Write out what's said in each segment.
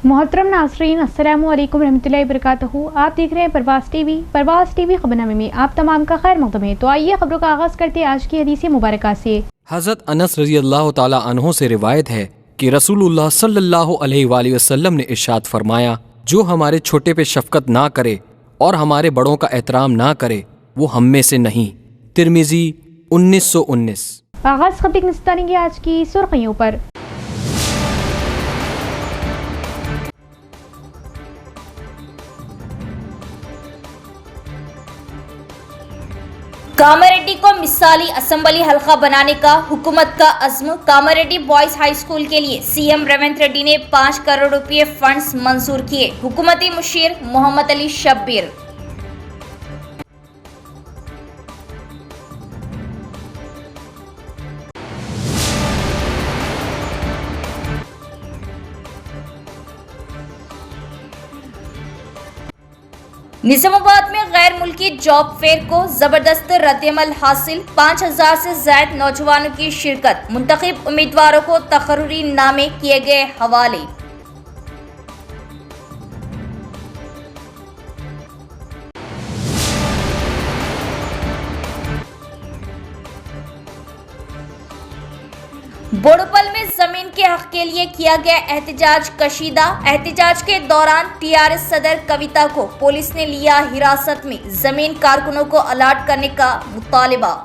मोहतरम नाज़रीन, अस्सलामु अलैकुम रहमतुल्लाहि वबरकातुहू। आप देख रहे हैं परवाज़ टीवी खबरनामे में आप तमाम का खैर मक़दम है। तो आइए खबरों का आगाज़ करते हैं आज की हदीस मुबारका से। हज़रत अनस रज़ी अल्लाह ताला अन्हो से रिवायत है कि रसूलुल्लाह सल्लल्लाहु अलैहि वसल्लम ने इरशाद फरमाया, जो हमारे छोटे पे शफ़क़त ना करे और हमारे बड़ों का एहतराम ना करे वो हम में से नहीं। तिरमिज़ी 1919। आगाज़ खबर हिंदुस्तानी की आज की सुर्खियों पर। कामारेड्डी को मिसाली असेंबली हल्का बनाने का हुकूमत का अज़्म। कामारेड्डी बॉयज हाई स्कूल के लिए सीएम रेवंत रेड्डी ने 5 करोड़ रुपए फंड्स मंजूर किए। हुकूमती मुशीर मोहम्मद अली शब्बीर। निजामाबाद में गैर मुल्की जॉब फेयर को जबरदस्त रद्दअमल हासिल। 5000 से ज्यादा नौजवानों की शिरकत। मुंतखब उम्मीदवारों को तकर्री नामे किए गए हवाले। बोड़ोपल में जमीन के हक के लिए किया गया एहतजाज कशीदा। एहतजाज के दौरान टीआरएस सदर कविता को पुलिस ने लिया हिरासत में। जमीन कारकुनों को अलॉट करने का मुतालिबा।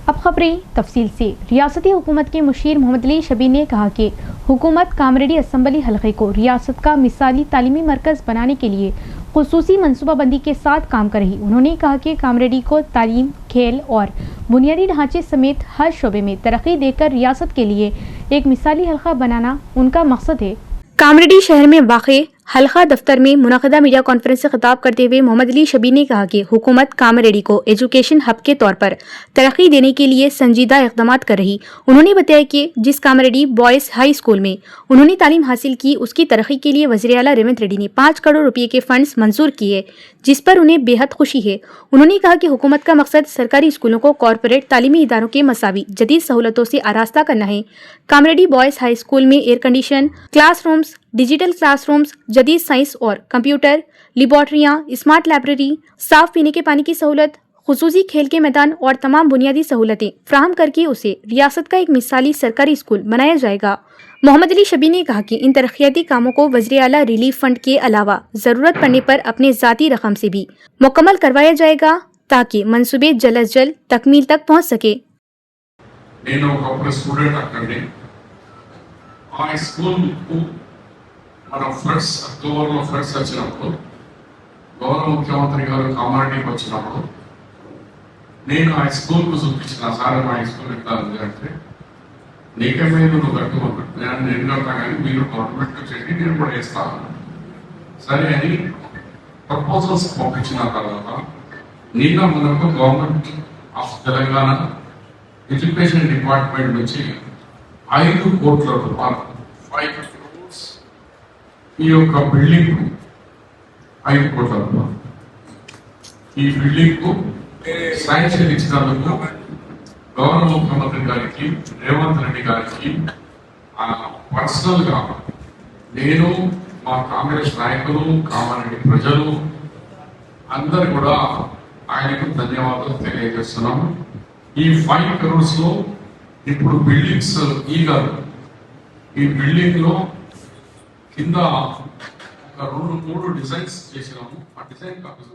अब खबरें तफसील से। रियासती हुकूमत के मुशीर मोहम्मद अली शब्बीर ने कहा कि हुकूमत कामरेड्डी असम्बली हल्के को रियासत का मिसाली तालीमी मरकज़ बनाने के लिए खुसूसी मनसूबाबंदी के साथ काम कर रही। उन्होंने कहा कि कामरेड्डी को तालीम, खेल और बुनियादी ढांचे समेत हर शोबे में तरक्की देकर रियासत के लिए एक मिसाली हल्का बनाना उनका मकसद है। कामरेड्डी शहर में वाक़े हल्का दफ्तर में मुनक़दा मीडिया कॉन्फ्रेंस से खिताब करते हुए मोहम्मद अली शब्बीर ने कहा कि हुकूमत कामरेड्डी को एजुकेशन हब के तौर पर तरक्की देने के लिए संजीदा इक़दाम कर रही। उन्होंने बताया कि जिस कामरेड्डी बॉयज़ हाई स्कूल में उन्होंने तालीम हासिल की, उसकी तरक्की के लिए वज़ीर आला रेवंत रेड्डी ने 5 करोड़ रुपये के फंड्स मंजूर किए, जिस पर उन्हें बेहद खुशी है। उन्होंने कहा कि हुकूमत का मकसद सरकारी स्कूलों को कॉरपोरेट तालीमी इदारों के मसावी जदीद सहूलतों से आरास्ता करना है। कामरेड्डी बॉयज़ हाई स्कूल में air condition classrooms, digital classrooms, जदीद साइंस और कंप्यूटर लेबॉर्ट्रियाँ, स्मार्ट लाइब्रेरी, साफ पीने के पानी की सहूलत, खुसूसी खेल के मैदान और तमाम बुनियादी सहूलतें फ्राहम करके उसे रियासत का एक मिसाली सरकारी स्कूल बनाया जाएगा। मोहम्मद अली शब्बीर ने कहा कि इन तरक्याती कामों को वज़ीर आला रिलीफ फंड के अलावा ज़रूरत पड़ने पर अपने ज़ाती रकम से भी मुकम्मल करवाया जाएगा ताकि मंसूबे जल्द अज जल्द तकमील तक पहुँच सके। మన ఫ్రెండ్స్ అక్టోబర్లో ఫ్రెండ్స్ వచ్చినప్పుడు గౌరవ ముఖ్యమంత్రి గారు కామారెడ్డికి వచ్చినప్పుడు నేను ఆ స్కూల్కు చూపించిన సార్ మా స్కూల్ ఎట్లా ఉంది అంటే నీకే మీద నువ్వు కట్టుకున్నాడు నేను కడతా కానీ మీరు గవర్నమెంట్ చేయండి నేను కూడా వేస్తాను సరే అని ప్రపోజల్స్ పంపించిన తర్వాత నిన్న మనకు government of Telangana education department నుంచి 5 కోట్ల రూపాయలు 5 crores ఈ యొక్క బిల్డింగ్ 5 కోట్ల రూపాయలు ఈ బిల్డింగ్ కు శాంక్షన్ ఇచ్చినందుకు గౌరవ ముఖ్యమంత్రి గారికి రేవంత్ రెడ్డి గారికి పర్సనల్ గా నేను మా కాంగ్రెస్ నాయకులు కామారెడ్డి ప్రజలు అందరు కూడా ఆయనకు ధన్యవాదాలు తెలియజేస్తున్నాము। ఈ 5 crores లో ఇప్పుడు బిల్డింగ్స్ ఈ బిల్డింగ్ లో కింద 2-3 డిజైన్స్ చేసినాము। ఆ డిజైన్ కాపీస్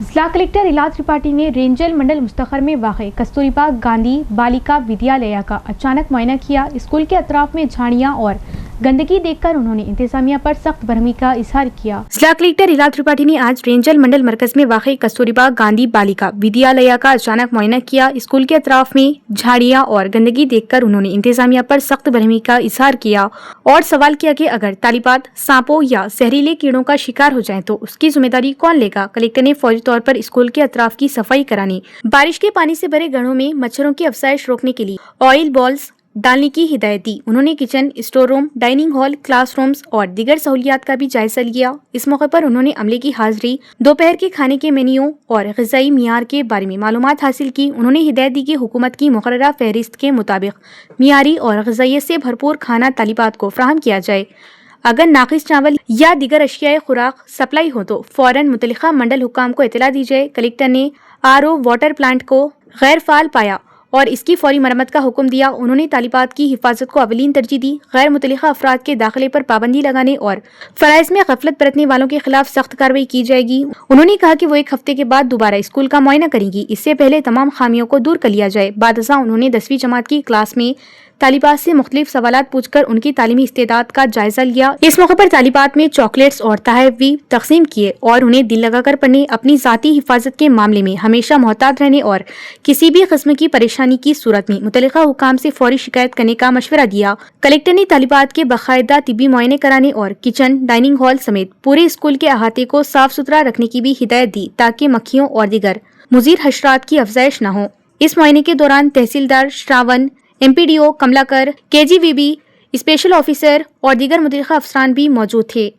जिला कलेक्टर इला त्रिपाठी ने रेंजल मंडल मुस्तखर में वाक़े कस्तूरबा गांधी बालिका विद्यालय का अचानक मुआयना किया। स्कूल के अतराफ में झाड़ियाँ और गंदगी देखकर उन्होंने इंतजामिया पर सख्त बरहमी का इजहार किया। जिला कलेक्टर इला त्रिपाठी ने आज रेंजल मंडल मरकज में वाक़े कस्तूरबा गांधी बालिका विद्यालय का अचानक मुआयना किया। स्कूल के अतराफ में झाड़ियाँ और गंदगी देखकर उन्होंने इंतजामिया पर सख्त बरहमी का इजहार किया और सवाल किया कि अगर तालिबात सांपों या जहरीले कीड़ों का शिकार हो जाए तो उसकी जिम्मेदारी कौन लेगा। कलेक्टर ने फौरी तौर पर स्कूल के अतराफ की सफाई कराने, बारिश के पानी से भरे गढ़ों में मच्छरों की अफजाइश रोकने के लिए ऑयल बॉल्स, डालने की हिदायत दी। उन्होंने kitchen, store room, dining hall, classrooms और दीगर सहूलियात का भी जायजा लिया। इस मौके पर उन्होंने अमले की हाजिरी, दोपहर के खाने के मेन्यू और ग़िज़ाई मियार के बारे में मालूमात हासिल की। उन्होंने हिदायत दी कि हुकूमत की मुकर्ररा फहरिस्त के मुताबिक मियारी और ग़िज़ाइयत से भरपूर खाना तालिबात को फ़राहम किया जाए। अगर नाक़िस चावल या दीगर अशियाए खुराक सप्लाई हो तो फ़ौरन मुतल्लिक़ा मंडल हुक्काम को इत्तला दी जाए। कलेक्टर ने RO वाटर प्लांट को गैर फ़ाल पाया और इसकी फौरी मरम्मत का हुक्म दिया। उन्होंने तालिबात की हिफाजत को अवलीन तरजीह दी। गैर मुतल्लिक़ा अफराद के दाखिले पर पाबंदी लगाने और फ़राइज़ में गफलत बरतने वालों के खिलाफ सख्त कार्रवाई की जाएगी। उन्होंने कहा कि वो 1 हफ्ते के बाद दोबारा स्कूल का मुआयना करेंगी। इससे पहले तमाम खामियों को दूर कर लिया जाए। बादशाह उन्होंने 10वीं जमात की क्लास में तालिबात से मुख्तलिफ सवालात पूछकर उनकी तालीमी इस्तेदाद का जायजा लिया। इस मौके पर तालिबात में चॉकलेट्स और तहफ़ भी तकसीम किए और उन्हें दिल लगाकर पढ़ने, अपनी ज़ाती हिफाजत के मामले में हमेशा मोहतात रहने और किसी भी किस्म की परेशानी की सूरत में मुतल्लिक़ा हुकाम से फौरी शिकायत करने का मशवरा दिया। कलेक्टर ने तालिबात के बाकायदा तिब्बी मुआयने कराने और किचन, डाइनिंग हॉल समेत पूरे स्कूल के अहाते को साफ सुथरा रखने की भी हिदायत दी ताकि मक्खियों और दीगर मुज़ीर हशरात की अफजाइश न हो। इस मुआयने के दौरान tehsildar Shravan, MPDO Kamalakar, KGVB special officer और दीगर मुतल्लिक़ा अफसरान भी मौजूद थे।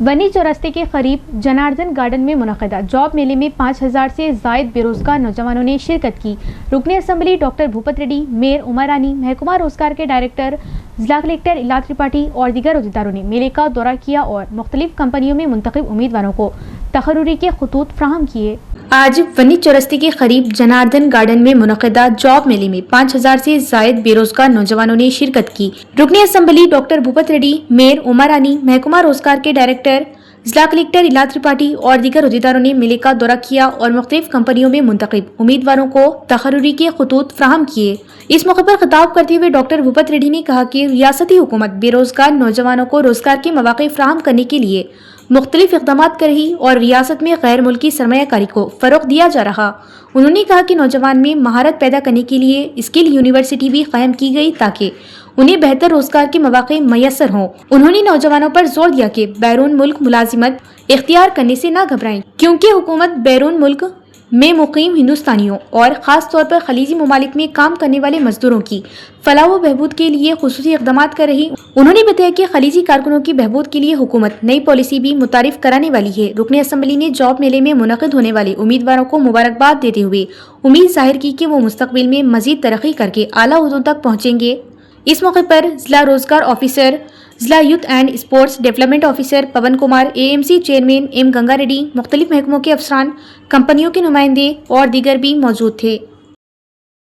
बनी चौरस्ते के करीब जनार्दन गार्डन में मुनक़दा जॉब मेले में 5000 से ज़ायद बेरोजगार नौजवानों ने शिरकत की। रुकने assembly doctor Bhupat Reddy, mayor Umar Rani, महकमा रोजगार के डायरेक्टर जिला कलेक्टर इला त्रिपाठी और दीगर अहदेदारों ने मेले का दौरा किया और मुख्तलिफ कंपनियों में मुंतखब उम्मीदवारों को तकर्रुरी के खतूत फ्राहम किए। आज वनी चौरस्ते के करीब जनार्दन गार्डन में मुनक़दा जॉब मेले में 5000 से ज़ायद बेरोजगार नौजवानों ने शिरकत की। रुकने assembly doctor Bhupat Reddy, mayor Umar Rani, महकमा रोजगार के डायरेक्टर जिला कलेक्टर इला त्रिपाठी और दीगर अहदेदारों ने मेले का दौरा किया और मुख्तलिफ कंपनियों में मुंतखब उम्मीदवारों को तकर्रुरी के खतूत फ्राहम किए। इस मौके पर खिताब करते हुए डॉक्टर भूपत रेड्डी ने कहा कि रियासती हुकूमत बेरोजगार नौजवानों को रोजगार के मौके फ्राहम करने के लिए मुख्तलिफ इक़दाम कर रही और रियासत में गैर मुल्की सरमायाकारी को फ़रोग़ दिया जा रहा। उन्होंने कहा कि नौजवान में महारत पैदा करने के लिए स्किल यूनिवर्सिटी भी कायम की गई ताकि उन्हें बेहतर रोजगार के मौके मैसर हों। उन्होंने नौजवानों पर जोर दिया कि बैरून मुल्क मुलाजिमत इख्तियार करने से न घबराएं, क्योंकि हुकूमत बैरून मुल्क में मुकीम हिंदुस्तानियों और ख़ास तौर पर खलीजी ममालिक में काम करने वाले मजदूरों की फलाह व बहबूद के लिए खुसूसी इक़दाम कर रही। उन्होंने बताया कि खलीजी कारकुनों की बहबूद के लिए हुकूमत नई पॉलिसी भी मुतारिफ कराने वाली है। रुकने असम्बली ने जॉब मेले में मुनक़िद होने वाले उम्मीदवारों को मुबारकबाद देते हुए उम्मीद जाहिर की कि वो मुस्तक़बिल में मज़ीद तरक्की करके आला ओहदों तक पहुँचेंगे। इस मौके पर जिला रोजगार ऑफिसर, जिला youth and sports development officer Pawan Kumar, AMC chairman M Ganga Reddy, मुख्तलिफ महकमों के अफसरान, कंपनियों के नुमाइंदे और दीगर भी मौजूद थे।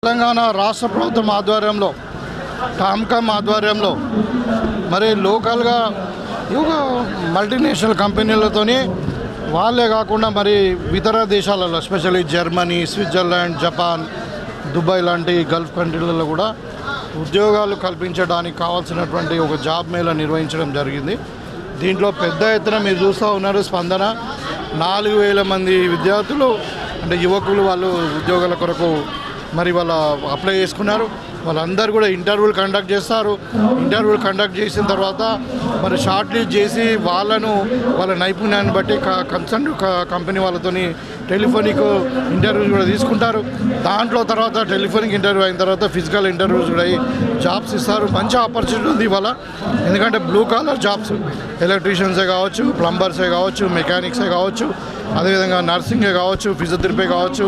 తెలంగాణ రాష్ట్ర ప్రభుత్వం ఆధ్వర్యంలో టామ్కామ్ ఆధ్వర్యంలో మరి లోకల్గా మల్టీనేషనల్ కంపెనీలతోని వాళ్ళే కాకుండా మరి ఇతర దేశాలలో especially Germany, Switzerland, Japan, Dubai లాంటి గల్ఫ్ కంట్రీలలో కూడా ఉద్యోగాలు కల్పించడానికి కావాల్సినటువంటి ఒక జాబ్ మేళా నిర్వహించడం జరిగింది. దీంట్లో పెద్ద ఎత్తున మీరు చూస్తూ ఉన్నారు స్పందన. 4000 మంది విద్యార్థులు అంటే యువకులు వాళ్ళు ఉద్యోగాల కొరకు మరి వాళ్ళ అప్లై చేసుకున్నారు. వాళ్ళందరూ కూడా ఇంటర్వ్యూలు కండక్ట్ చేస్తారు. ఇంటర్వ్యూలు కండక్ట్ చేసిన తర్వాత మరి షార్ట్ లిస్ట్ చేసి వాళ్ళ నైపుణ్యాన్ని బట్టి కన్సర్న్ కంపెనీ వాళ్ళతోని టెలిఫోనిక్ ఇంటర్వ్యూస్ కూడా తీసుకుంటారు. దాంట్లో తర్వాత టెలిఫోనిక్ ఇంటర్వ్యూ అయిన తర్వాత ఫిజికల్ ఇంటర్వ్యూస్ కూడా అయ్యి జాబ్స్ ఇస్తారు. మంచి ఆపర్చునిటీ ఉంది ఇవాళ. ఎందుకంటే బ్లూ కాలర్ జాబ్స్, ఎలక్ట్రీషియన్సే కావచ్చు, ప్లంబర్సే కావచ్చు, మెకానిక్సే కావచ్చు, అదేవిధంగా నర్సింగే కావచ్చు, ఫిజియోథెరపీ కావచ్చు,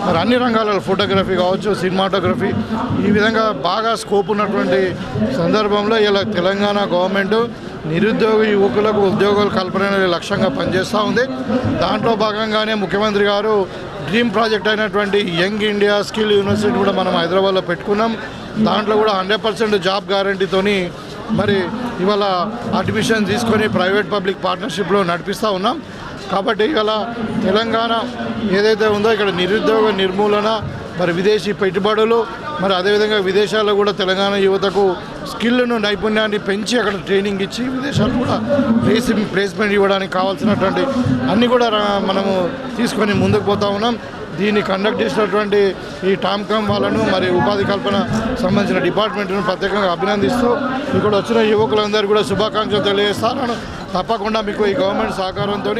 మరి అన్ని రంగాలలో ఫోటోగ్రఫీ కావచ్చు, సినిమాటోగ్రఫీ, ఈ విధంగా బాగా స్కోప్ ఉన్నటువంటి సందర్భంలో ఇలా తెలంగాణ గవర్నమెంట్ నిరుద్యోగ యువకులకు ఉద్యోగాలు కల్పన లక్ష్యంగా పనిచేస్తూ ఉంది. దాంట్లో భాగంగానే ముఖ్యమంత్రి గారు డ్రీమ్ ప్రాజెక్ట్ అయినటువంటి యంగ్ ఇండియా స్కిల్ యూనివర్సిటీ కూడా మనం హైదరాబాద్లో పెట్టుకున్నాం. దాంట్లో కూడా 100% జాబ్ గ్యారంటీతోని మరి ఇవాళ అడ్మిషన్ తీసుకొని ప్రైవేట్ పబ్లిక్ పార్ట్నర్షిప్లో నడిపిస్తూ ఉన్నాం. కాబట్టి ఇవాళ తెలంగాణ ఏదైతే ఉందో ఇక్కడ నిరుద్యోగ నిర్మూలన, మరి విదేశీ పెట్టుబడులు, మరి అదేవిధంగా విదేశాల్లో కూడా తెలంగాణ యువతకు స్కిల్ను నైపుణ్యాన్ని పెంచి అక్కడ ట్రైనింగ్ ఇచ్చి విదేశాలు కూడా ప్లేస్మెంట్ ఇవ్వడానికి కావాల్సినటువంటి అన్నీ కూడా మనము తీసుకొని ముందుకు పోతా ఉన్నాం. దీన్ని కండక్ట్ చేసినటువంటి ఈ టామ్కామ్ వాళ్ళను మరి ఉపాధి కల్పన సంబంధించిన డిపార్ట్మెంట్ను ప్రత్యేకంగా అభినందిస్తూ ఇక్కడ వచ్చిన యువకులందరూ కూడా శుభాకాంక్షలు తెలియజేస్తాను. తప్పకుండా మీకు ఈ గవర్నమెంట్ సహకారంతో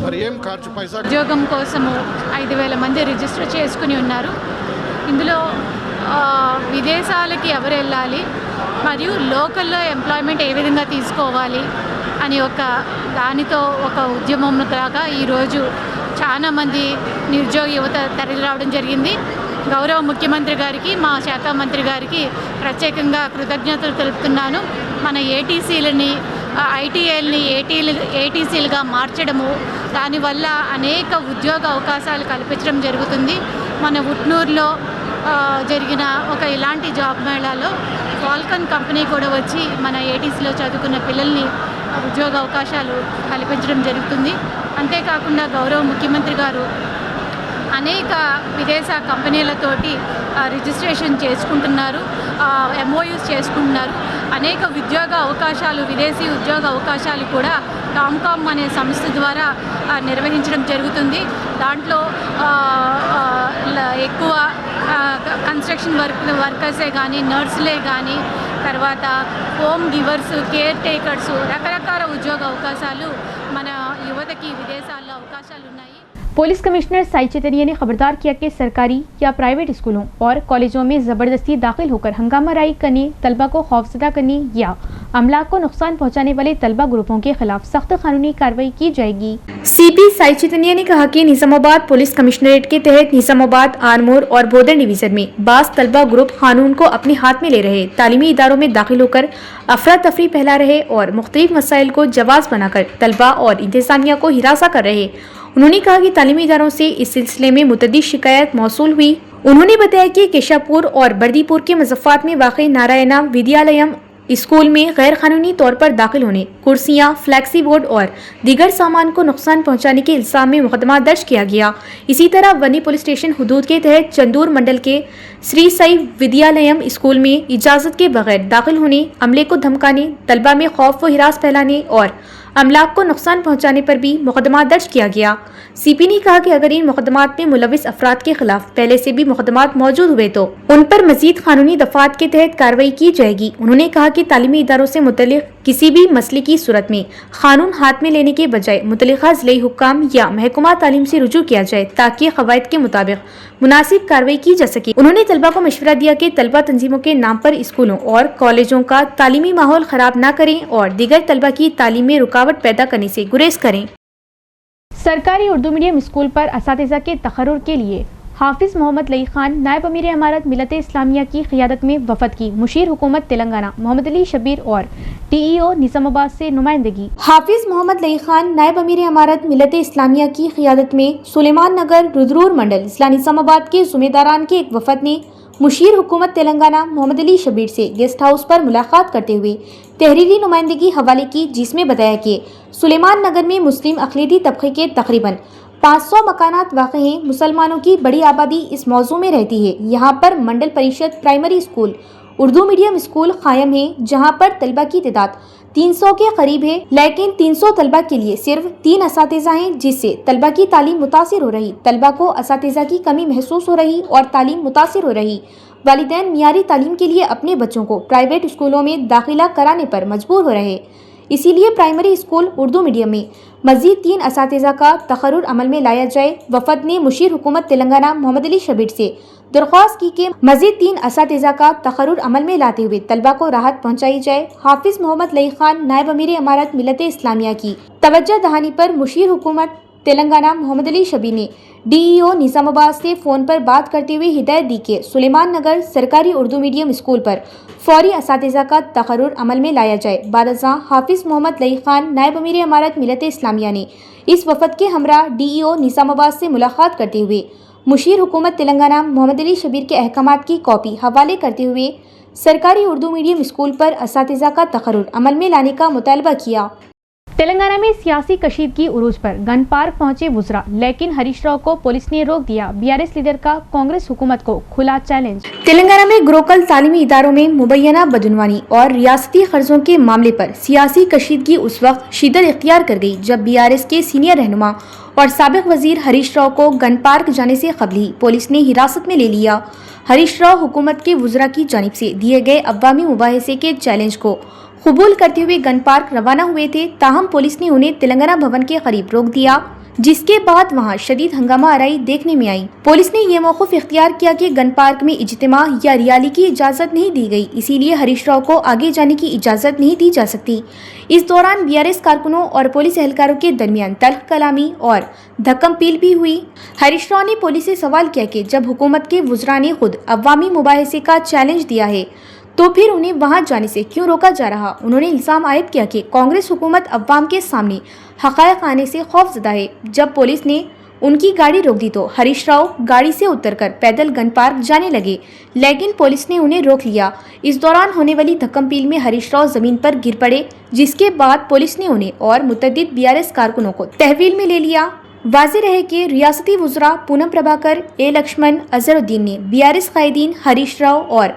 మరి ఏం ఖర్చు పైసా ఉద్యోగం కోసము 5000 మంది రిజిస్టర్ చేసుకుని ఉన్నారు. ఇందులో విదేశాలకి ఎవరు వెళ్ళాలి మరియు లోకల్లో ఎంప్లాయ్మెంట్ ఏ విధంగా తీసుకోవాలి అని దానితో ఒక ఉద్యమం దాకా ఈరోజు చాలామంది నిరుద్యోగ యువత తరలి రావడం జరిగింది. గౌరవ ముఖ్యమంత్రి గారికి, మా శాఖ మంత్రి గారికి ప్రత్యేకంగా కృతజ్ఞతలు తెలుపుతున్నాను. మన ఏటీసీలని, ఐటీఐల్ని ఏటీసీలుగా మార్చడము, దానివల్ల అనేక ఉద్యోగ అవకాశాలు కల్పించడం జరుగుతుంది. మన ఉట్నూరులో జరిగిన ఇలాంటి జాబ్ మేళాలో ఫాల్కన్ కంపెనీ కూడా వచ్చి మన ఏటీసీలో చదువుకున్న పిల్లల్ని ఉద్యోగ అవకాశాలు కల్పించడం జరుగుతుంది. అంతేకాకుండా గౌరవ ముఖ్యమంత్రి గారు అనేక విదేశ కంపెనీలతోటి రిజిస్ట్రేషన్ చేసుకుంటున్నారు, ఎంఓయూస్ చేసుకుంటున్నారు. అనేక ఉద్యోగ అవకాశాలు, విదేశీ ఉద్యోగ అవకాశాలు కూడా టామ్కామ్ అనే సంస్థ ద్వారా నిర్వహించడం జరుగుతుంది. దాంట్లో ఎక్కువ కన్స్ట్రక్షన్ వర్కర్సే కానీ, నర్సులే కానీ, తర్వాత హోమ్ గివర్స్, కేర్ టేకర్స్, రకరకాల ఉద్యోగ అవకాశాలు మన యువతకి విదేశాల్లో అవకాశాలు ఉన్నాయి. पुलिस कमिश्नर साई चैतन्य ने खबरदार किया कि सरकारी या प्राइवेट स्कूलों और कॉलेजों में ज़बरदस्ती दाखिल होकर हंगामा राई करने, तलबा को खौफजदा करने या अमलाक को नुकसान पहुंचाने वाले तलबा ग्रुपों के खिलाफ सख्त कानूनी कार्रवाई की जाएगी। सीपी साई चैतन्य ने कहा कि निजामाबाद पुलिस कमिश्नरेट के तहत निजामाबाद, आरमोर और बोदर डिवीजन में बास तलबा ग्रुप कानून को अपने हाथ में ले रहे, तालीमी इदारों में दाखिल होकर अफरा तफरी फैला रहे और मुख्तलिफ मसाइल को जवाज बनाकर तलबा और इंतजामिया को हिरासा कर रहे। उन्होंने कहा कि तालीमी इदारों से इस सिलसिले में मुतअद्दिद शिकायत मौसूल हुई। उन्होंने बताया कि केशापुर और बर्दीपुर के मुज़फ़्फ़रात में वाक़ नारायणा विद्यालयम स्कूल में गैर कानूनी तौर पर दाखिल होने, कुर्सियाँ, फ्लैक्सी बोर्ड और दीगर सामान को नुकसान पहुँचाने के इल्ज़ाम में मुकदमा दर्ज किया गया। इसी तरह वनी पुलिस स्टेशन हुदूद के तहत चंदूर मंडल के श्री साई विद्यालयम स्कूल में इजाज़त के बगैर दाखिल होने, अमले को धमकाने, तलबा में खौफ व हिरास फैलाने और अमलाक को नुकसान पहुंचाने पर भी मुकदमा दर्ज किया गया। सीपी ने कहा कि अगर इन मुकदमात में मुलविस अफराद के खिलाफ पहले से भी मुकदमात मौजूद हुए तो उन पर मजीद कानूनी दफात के तहत कार्रवाई की जाएगी। उन्होंने कहा कि तालीमी इदारों से मुतल्लिक किसी भी मसले की सूरत में कानून हाथ में लेने के बजाय मुतल्लिका ज़िले हुक्काम या महकमा तालीम से रुजू किया जाए ताकि क़वाइद के मुताबिक मुनासिब कार्रवाई की जा सके। उन्होंने तलबा को मशवरा दिया कि तलबा तंजीमों के नाम पर स्कूलों और कॉलेजों का तालीमी माहौल खराब न करें और दीगर तलबा की तालीम में रुकावट पैदा करने से गुरेज करें। सरकारी उर्दू मीडियम स्कूल पर असातिज़ा के तखर्रुर के लिए हाफिज़ मोहम्मद लई खान नायब अमीर इमारत मिलत इस्लामिया की क़ियादत में वफ़द की मुशीर हुकूमत तेलंगाना मोहम्मद अली शबीर और DEO निज़ामाबाद से नुमाइंदगी। हाफिज़ मोहम्मद लई खान नायब अमीर इमारत मिलत इस्लामिया की क़ियादत में सुलेमान नगर रुद्रूर मंडल ज़िला निज़ामाबाद के ज़िम्मेदारान के एक वफ़द ने मुशीर हुकूमत तेलंगाना मोहम्मद अली शबीर से गेस्ट हाउस पर मुलाकात करते हुए तहरीरी नुमाइंदगी हवाले की, जिसमें बताया कि सुलेमान नगर में मुस्लिम अक़लीती तबक़े के तकरीबन 500 मकानात वाक़ हैं। मुसलमानों की बड़ी आबादी इस मौजू में रहती है। यहाँ पर मंडल परिषद primary school, Urdu medium school कायम है, जहाँ पर तलबा की तादाद 300 के करीब है, लेकिन 300 तलबा के लिए सिर्फ 3 असातिज़ा हैं, जिससे तलबा की तालीम मुतासिर हो रही। तलबा को असातिज़ा की कमी महसूस हो रही और तालीम मुतासिर हो रही। वालिदैन मियारी तालीम के लिए अपने बच्चों को प्राइवेट स्कूलों में दाखिला कराने पर मजबूर हो रहे। इसीलिए प्राइमरी स्कूल उर्दू मीडियम में मज़ीद 3 असातिज़ा का तखर्रुर अमल में लाया जाए। वफ़द ने मुशीर हुकूमत तेलंगाना मोहम्मद अली शबीर से दरख्वास्त की कि मज़ीद 3 असातिज़ा का तखर्रुर अमल में लाते हुए तलबा को राहत पहुँचाई जाए। हाफिज़ मोहम्मद लई खान नायब अमीर इमारत मिलत इस्लामिया की तवज्जो दहानी पर मुशीर हुकूमत तेलंगाना मोहम्मद अली शबीर ने DEO निज़ामाबाद से फ़ोन पर बात करते हुए हिदायत दी कि सुलेमान नगर सरकारी उर्दू मीडियम स्कूल पर फौरी असातिज़ा का तखर्रुर अमल में लाया जाए। बादशाह हाफिज़ मोहम्मद लई खान नायब अमीर इमारत मिलत इस्लामिया ने इस वफ़द के हमरा DEO निज़ामाबाद से मुलाकात करते हुए मुशीर हुकूमत तेलंगाना मोहम्मद अली शबीर के अहकामात की कॉपी हवाले करते हुए सरकारी उर्दू मीडियम स्कूल पर असातिज़ा का तखर्रुर अमल में लाने का मुतालबा किया। तेलंगाना में सियासी कशीदगी उरूज पर गन पार्क पहुंचे वुज़रा, लेकिन हरीश राव को पुलिस ने रोक दिया। BRS लीडर का कांग्रेस हुकूमत को खुला चैलेंज। तेलंगाना में ग्रोकल तालीमी इदारों में मुबैना बदनवानी और रियासती कर्जों के मामले पर सियासी कशीदगी उस वक्त शिद्दत इख्तियार कर गई जब BRS के सीनियर रहनुमा और साबिक वजीर हरीश राव को गन पार्क जाने से कबल ही पुलिस ने हिरासत में ले लिया। हरीश राव हुकूमत के वुज़रा की जानिब से दिए गए अवामी मुबाहिसे के चैलेंज को कबूल करते हुए गन पार्क रवाना हुए थे, ताहम पुलिस ने उन्हें तेलंगाना भवन के करीब रोक दिया। جس کے بعد وہاں شدید ہنگامہ آرائی دیکھنے میں آئی۔ پولیس نے یہ موقف اختیار کیا کہ گن پارک میں اجتماع یا ریالی کی اجازت نہیں دی گئی، اسی لیے ہریش راؤ کو آگے جانے کی اجازت نہیں دی جا سکتی۔ اس دوران BRS کارکنوں اور پولیس اہلکاروں کے درمیان تلخ کلامی اور دھکم پیل بھی ہوئی۔ ہریش راؤ نے پولیس سے سوال کیا کہ جب حکومت کے وزراء نے خود عوامی مباحثے کا چیلنج دیا ہے تو پھر انہیں وہاں جانے سے کیوں روکا جا رہا۔ انہوں نے الزام عائد کیا کہ کانگریس حکومت عوام کے سامنے حقائق آنے سے خوف زدہ ہے۔ جب پولیس نے ان کی گاڑی روک دی تو ہریش راؤ گاڑی سے اتر کر پیدل گن پارک جانے لگے، لیکن پولیس نے انہیں روک لیا۔ اس دوران ہونے والی دھکم پیل میں ہریش راؤ زمین پر گر پڑے، جس کے بعد پولیس نے انہیں اور متعدد BRS کارکنوں کو تحویل میں لے لیا۔ واضح رہے کہ ریاستی وزراء پونم پربھاکر، A لکشمن، اظہر الدین نے BRS قائدین ہریش راؤ اور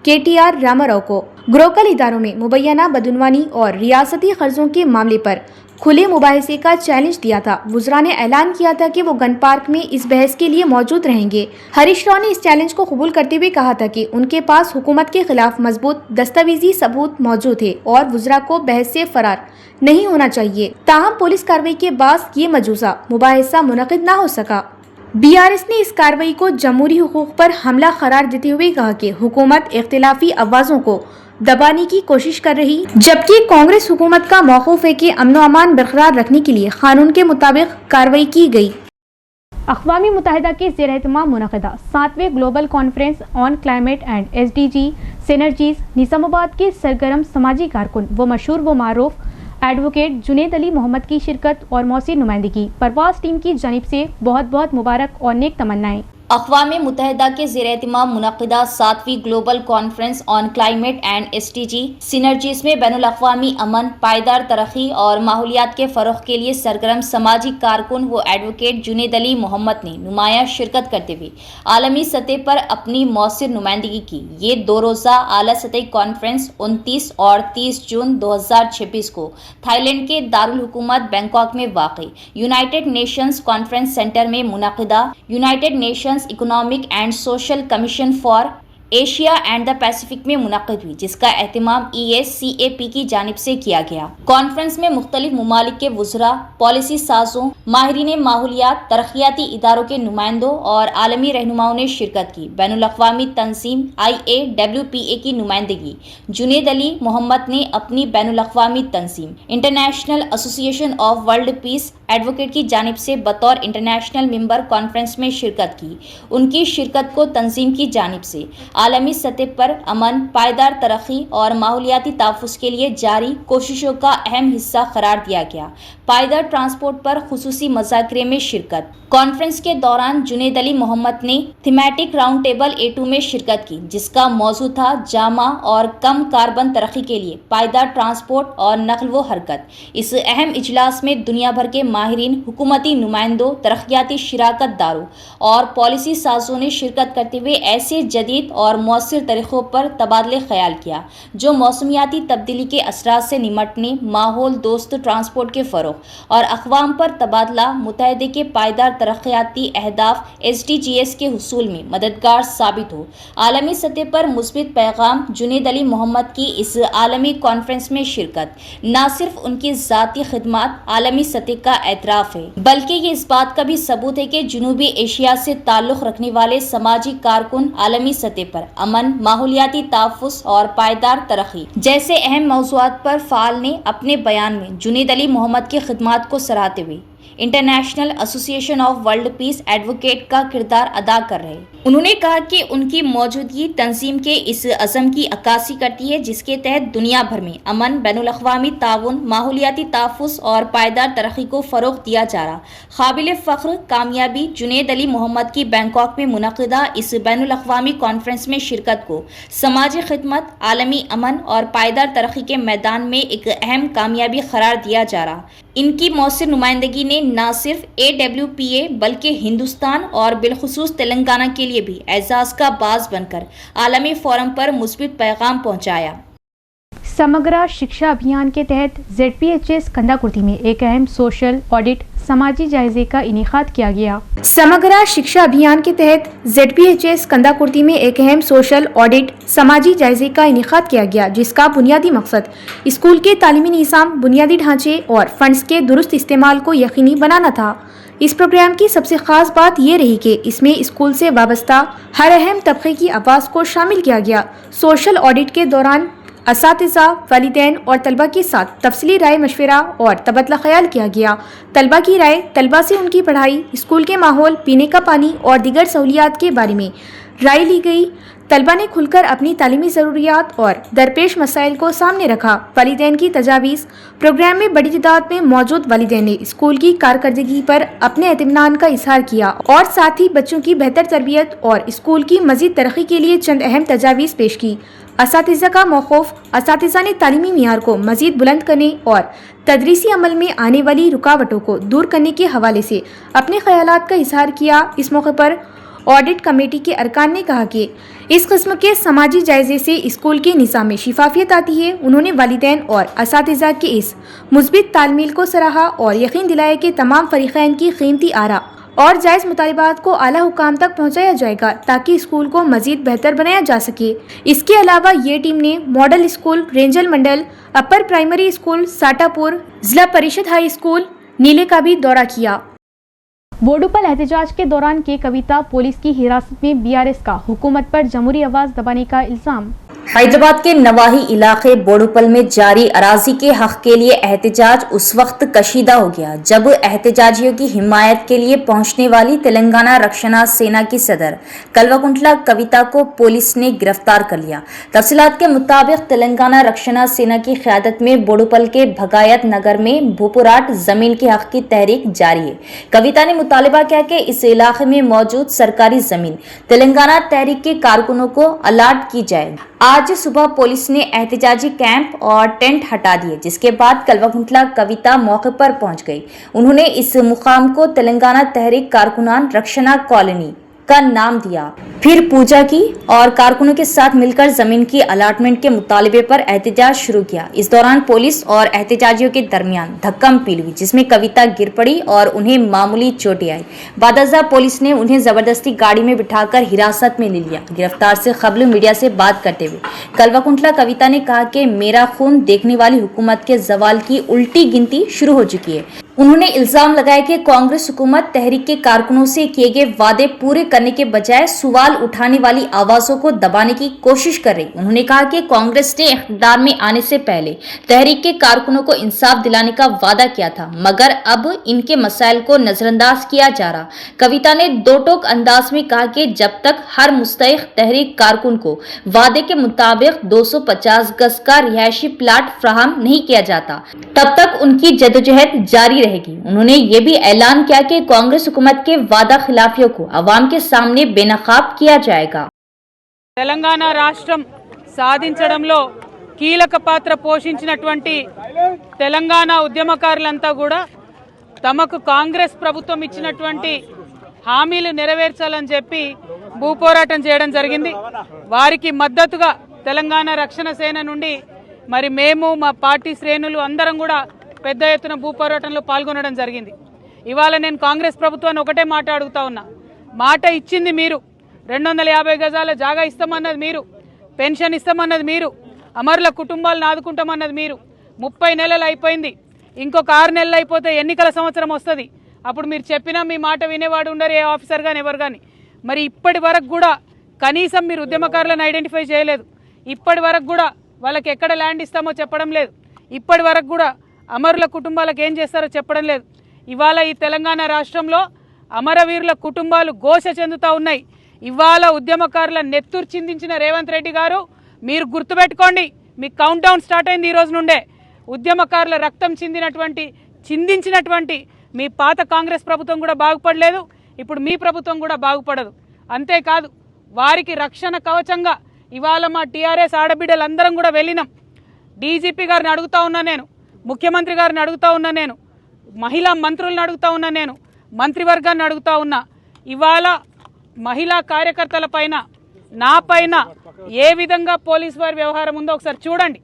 KTR راما راؤ کو گروکل اداروں میں مبینہ بدعنوانی اور ریاستی قرضوں کے معاملے پر کھلے مباحثے کا چیلنج دیا تھا۔ وزراء نے اعلان کیا تھا کہ وہ گن پارک میں اس بحث کے لیے موجود رہیں گے۔ ہریش راؤ نے اس چیلنج کو قبول کرتے ہوئے کہا تھا کہ ان کے پاس حکومت کے خلاف مضبوط دستاویزی ثبوت موجود ہے اور وزراء کو بحث سے فرار نہیں ہونا چاہیے۔ تاہم پولیس کارروائی کے باعث یہ مجوزہ مباحثہ منعقد نہ ہو سکا۔ BRS نے اس کارروائی کو جمہوری حقوق پر حملہ قرار دیتے ہوئے کہا کہ حکومت اختلافی آوازوں کو دبانے کی کوشش کر رہی، جبکہ کانگریس حکومت کا موقف ہے کہ امن و امان برقرار رکھنے کے لیے قانون کے مطابق کارروائی کی گئی۔ اقوام متحدہ کے زیر اہتمام منعقدہ 7ویں global conference on climate and SDG synergies Nizamabad کے سرگرم سماجی کارکن و مشہور و معروف ایڈوکیٹ جنید علی محمد کی شرکت اور مؤثر نمائندگی پرواز ٹیم کی جانب سے بہت بہت مبارک اور نیک تمنائیں۔ اقوام متحدہ کے زیر اہتمام منعقدہ 7ویں global conference on climate and SDG synergies میں بین الاقوامی امن، پائیدار ترقی اور ماحولیات کے فروغ کے لیے سرگرم سماجی کارکن و ایڈوکیٹ جنید علی محمد نے نمایاں شرکت کرتے ہوئے عالمی سطح پر اپنی مؤثر نمائندگی کی۔ یہ 2 روزہ اعلیٰ سطحی کانفرنس 29 اور 30 جون 2026 کو تھائی لینڈ کے دارالحکومت بینکاک میں واقع یونائیٹڈ نیشنز کانفرنس سینٹر میں منعقدہ United nations economic and social commission for Asia and the Pacific میں منعقد ہوئی، جس کا اہتمام ESCAP کی جانب سے کیا گیا۔ کانفرنس میں مختلف ممالک کے وزراء، پالیسی سازوں، ماہرین ماحولیات، ترقیاتی اداروں کے نمائندوں اور عالمی رہنماؤں نے شرکت کی۔ بین الاقوامی تنظیم IAWPA کی نمائندگی جنید علی محمد نے اپنی بین الاقوامی تنظیم انٹرنیشنل ایسوسی ایشن آف ورلڈ پیس ایڈوکیٹ کی جانب سے بطور انٹرنیشنل ممبر کانفرنس میں شرکت کی۔ ان کی شرکت کو تنظیم کی جانب سے عالمی سطح پر امن، پائیدار ترقی اور ماحولیاتی تحفظ کے لیے جاری کوششوں کا اہم حصہ قرار دیا گیا۔ پائیدار ٹرانسپورٹ پر خصوصی مذاکرے میں شرکت۔ کانفرنس کے دوران جنید علی محمد نے تھیمیٹک راؤنڈ ٹیبل A2 میں شرکت کی، جس کا موضوع تھا جامع اور کم کاربن ترقی کے لیے پائیدار ٹرانسپورٹ اور نقل و حرکت۔ اس اہم اجلاس میں دنیا بھر کے ماہرین، حکومتی نمائندوں، ترقیاتی شراکت داروں اور پالیسی سازوں نے شرکت کرتے ہوئے ایسے جدید اور مؤثر طریقوں پر تبادلہ خیال کیا جو موسمیاتی تبدیلی کے اثرات سے نمٹنے، ماحول دوست ٹرانسپورٹ کے فروغ اور اقوام پر تبادلہ متحدہ کے پائیدار ترقیاتی اہداف SDGs کے حصول میں مددگار ثابت ہو۔ عالمی سطح پر مثبت پیغام۔ جنید علی محمد کی اس عالمی کانفرنس میں شرکت نہ صرف ان کی ذاتی خدمات عالمی سطح کا اعتراف ہے، بلکہ یہ اس بات کا بھی ثبوت ہے کہ جنوبی ایشیا سے تعلق رکھنے والے سماجی کارکن عالمی سطح پر امن، ماحولیاتی تحفظ اور پائیدار ترقی جیسے اہم موضوعات پر فعال نے اپنے بیان میں جنید علی محمد کی خدمات کو سراہتے ہوئے انٹرنیشنل ایسوسی ایشن آف ورلڈ پیس ایڈوکیٹ کا کردار ادا کر رہے۔ انہوں نے کہا کہ ان کی موجودگی تنظیم کے اس عزم کی عکاسی کرتی ہے جس کے تحت دنیا بھر میں امن، بین الاقوامی تعاون، ماحولیاتی تحفظ اور پائیدار ترقی کو فروغ دیا جا رہا۔ قابل فخر کامیابی جنید علی محمد کی بینکاک میں منعقدہ اس بین الاقوامی کانفرنس میں شرکت کو سماجی خدمت، عالمی امن اور پائیدار ترقی کے میدان میں ایک اہم کامیابی قرار دیا جا رہا۔ ان کی مؤثر نمائندگی نے نہ صرف AWPA بلکہ ہندوستان اور بالخصوص تلنگانہ کے لیے بھی اعزاز کا باعث بن کر عالمی فورم پر مثبت پیغام پہنچایا۔ سمگرا شکشا ابھیان کے تحت ZPHS کندا کرتی میں ایک اہم سوشل آڈٹ سماجی جائزے کا انعقاد کیا گیا۔ سمگرا شکشا ابھیان کے تحت ZPHS کندا کرتی میں ایک اہم سوشل آڈٹ سماجی جائزے کا انعقاد کیا گیا، جس کا بنیادی مقصد اسکول کے تعلیمی نظام، بنیادی ڈھانچے اور فنڈز کے درست استعمال کو یقینی بنانا تھا۔ इस प्रोग्राम की सबसे खास बात ये रही कि इसमें स्कूल से वाबस्ता हर अहम तबके की आवाज़ को शामिल किया गया। सोशल ऑडिट के दौरान असातिज़ा, वालिदैन और तलबा के साथ तफसीली राय मशवरा और तबदला ख्याल किया गया। तलबा की राय, तलबा से उनकी पढ़ाई, स्कूल के माहौल, पीने का पानी और दीगर सहूलियात के बारे में राय ली गई। तलबा ने खुलकर अपनी तालीमी ज़रूरियात और दरपेश मसाइल को सामने रखा। वालिदैन की तजावीज़। प्रोग्राम में बड़ी तादाद में मौजूद वालिदैन ने स्कूल की कारकर्दगी पर अपने इत्मीनान का इजहार किया और साथ ही बच्चों की बेहतर तरबियत और स्कूल की मज़ीद तरक्की के लिए चंद अहम तजावीज़ पेश की। असातिज़ा का मौक़िफ़। असातिज़ा ने तालीमी मियार को मज़ीद बुलंद करने और तदरीसी अमल में आने वाली रुकावटों को दूर करने के हवाले से अपने ख़यालात का इजहार किया। इस मौके पर ऑडिट कमेटी के अरकान ने कहा कि इस किस्म के समाजी जायजे से स्कूल के निज़ाम में शिफाफियत आती है। उन्होंने वालिदैन और असातिज़ा के इस मुस्बित तालमील को सराहा और यकीन दिलाया कि तमाम फरीक़ैन की कीमती आरा और जायज़ मुतालिबात को आला हुकाम तक पहुँचाया जाएगा ताकि स्कूल को मज़ीद बेहतर बनाया जा सके। इसके अलावा ये टीम ने मॉडल स्कूल रेंजल मंडल, अपर प्राइमरी स्कूल साटापुर, जिला परिषद हाई स्कूल नीले का भी दौरा किया। बोडुपल एहतजाज के दौरान के कविता पुलिस की हिरासत में बीआरएस का हुकूमत पर जमहूरी आवाज दबाने का इल्जाम। हैदराबाद के नवाही इलाके बोडुपल में जारी अराजी के हक के लिए एहतजाज उस वक्त कशीदा हो गया जब एहतजाजियों की हिमायत के लिए पहुंचने वाली तेलंगाना रक्षणा सेना की सदर कल्वाकुंटला कविता को पुलिस ने गिरफ्तार कर लिया। तफसीलात के मुताबिक तेलंगाना रक्षणा सेना की क़यादत में बोडुपल के भगायत नगर में भूपुराट जमीन के हक की तहरीक जारी है। कविता ने मुतालिबा किया कि इस इलाके में मौजूद सरकारी जमीन तेलंगाना तहरीक के कारकुनों को अलाट की जाए। आज सुबह पुलिस ने एहतजाजी कैंप और टेंट हटा दिए, जिसके बाद कल्वाकुंटला कविता मौके पर पहुंच गई। उन्होंने इस मुकाम को तेलंगाना तहरीक कारकुनान रक्षणा कॉलोनी का नाम दिया, फिर पूजा की और कारकुनों के साथ मिलकर जमीन की अलाटमेंट के मुतालिबे पर एहतजाज शुरू किया। इस दौरान पुलिस और एहतजाजियों के दरमियान धक्कम पील हुई, जिसमें कविता गिर पड़ी और उन्हें मामूली चोटें आई। बादशाह पुलिस ने उन्हें जबरदस्ती गाड़ी में बिठाकर हिरासत में ले लिया। गिरफ्तार से कबल मीडिया से बात करते हुए कल्वाकुंटला कविता ने कहा कि मेरा खून देखने वाली हुकूमत के जवाल की उल्टी गिनती शुरू हो चुकी है। उन्होंने इल्जाम लगाया कि कांग्रेस हुकूमत तहरीक के कारकुनों से किए गए वादे पूरे करने के बजाय सवाल उठाने वाली आवाजों को दबाने की कोशिश कर रही। उन्होंने कहा कि कांग्रेस ने इख्तियार में आने से पहले तहरीक के कारकुनों को इंसाफ दिलाने का वादा किया था, मगर अब इनके मसाइल को नजरअंदाज किया जा रहा। कविता ने दो टोक अंदाज में कहा कि जब तक हर मुस्तहिक तहरीक कारकुन को वादे के मुताबिक 250 गज का रिहायशी प्लाट फराहम नहीं किया जाता, तब तक उनकी जदोजहद जारी रहेगी। उन्होंने ये भी ऐलान किया कि कांग्रेस हुकूमत के वादा खिलाफियों को अवाम के सामने बेनकाब किया जाएगा। తెలంగాణ రాష్ట్రం సాధించడంలో కీలక పాత్ర పోషించినటువంటి తెలంగాణ ఉద్యమకారులంతా కూడా తమకు కాంగ్రెస్ ప్రభుత్వం ఇచ్చినటువంటి హామీలు నెరవేర్చాలని చెప్పి భూపోరాటం చేయడం జరిగింది। వారికి మద్దతుగా తెలంగాణ రక్షణ సేన నుండి మరి మేము మా పార్టీ శ్రేణులు అందరం కూడా పెద్ద ఎత్తున భూపోరాటంలో పాల్గొనడం జరిగింది। ఇవాళ నేను కాంగ్రెస్ ప్రభుత్వాన్ని ఒకటే మాట అడుగుతా ఉన్నా, మాట ఇచ్చింది మీరు, 250 గజాల జాగా ఇస్తామన్నది మీరు, పెన్షన్ ఇస్తామన్నది మీరు, అమరుల కుటుంబాలను ఆదుకుంటామన్నది మీరు। 30 నెలలు అయిపోయింది, ఇంకొక 6 నెలలు అయిపోతే ఎన్నికల సంవత్సరం వస్తుంది, అప్పుడు మీరు చెప్పినా మీ మాట వినేవాడు ఉండరు, ఏ ఆఫీసర్ కానీ ఎవరు కానీ। మరి ఇప్పటి వరకు కూడా కనీసం మీరు ఉద్యమకారులను ఐడెంటిఫై చేయలేదు, ఇప్పటి వరకు కూడా వాళ్ళకి ఎక్కడ ల్యాండ్ ఇస్తామో చెప్పడం లేదు, ఇప్పటి వరకు కూడా అమరుల కుటుంబాలకు ఏం చేస్తారో చెప్పడం లేదు। ఇవాళ ఈ తెలంగాణ రాష్ట్రంలో అమరవీరుల కుటుంబాలు ఘోష చెందుతూ ఉన్నాయి। ఇవాళ ఉద్యమకారుల నెత్తురు చిందించిన రేవంత్ రెడ్డి గారు, మీరు గుర్తుపెట్టుకోండి, మీ కౌంట్ డౌన్ స్టార్ట్ అయింది ఈ రోజు నుండే। ఉద్యమకారుల రక్తం చిందించినటువంటి మీ పాత కాంగ్రెస్ ప్రభుత్వం కూడా బాగుపడలేదు, ఇప్పుడు మీ ప్రభుత్వం కూడా బాగుపడదు। అంతేకాదు వారికి రక్షణ కవచంగా ఇవాళ మా టీఆర్ఎస్ ఆడబిడ్డలందరం కూడా వెళ్ళినాం। డీజీపీ గారిని అడుగుతా ఉన్నా నేను, ముఖ్యమంత్రి గారిని అడుగుతా ఉన్నా నేను, మహిళా మంత్రులను అడుగుతా ఉన్నా నేను, మంత్రివర్గాన్ని అడుగుతా ఉన్నా, ఇవాళ మహిళా కార్యకర్తల పైన నా పైన ఏ విధంగా పోలీస్ వారి వ్యవహారం ఉందో ఒకసారి చూడండి,